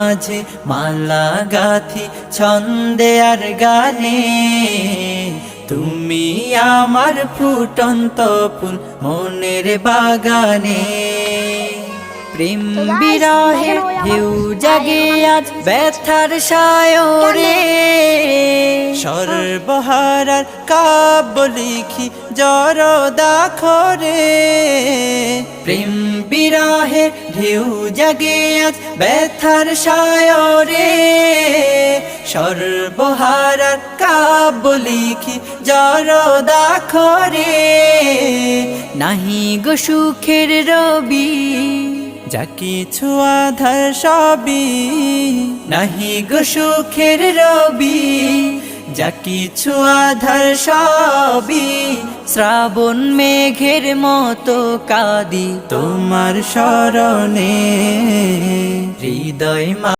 মাঝে মালা গাথি ছন্দে আর গানে, তুমি আমার ফুটন্ত ফুল মনের বাগানে। প্রেম বিরহে ঢেউ জাগে আজ ব্যথার সায়রে, সর্বহারার কাব্য লিখি জরদাখরে। প্রেম বিরহে ঢেউ জাগে আজ ব্যথার সায়রে, সর্বহারার কাব্য লিখি জরদাখরে। নাহি গো সুখের রবি যা কিছু আধার সবই, নাহি গো সুখের রবি যা কিছু আধার সবই। শ্রাবণ মেঘের মতো কাঁদি তোমার শরণে, হৃদয়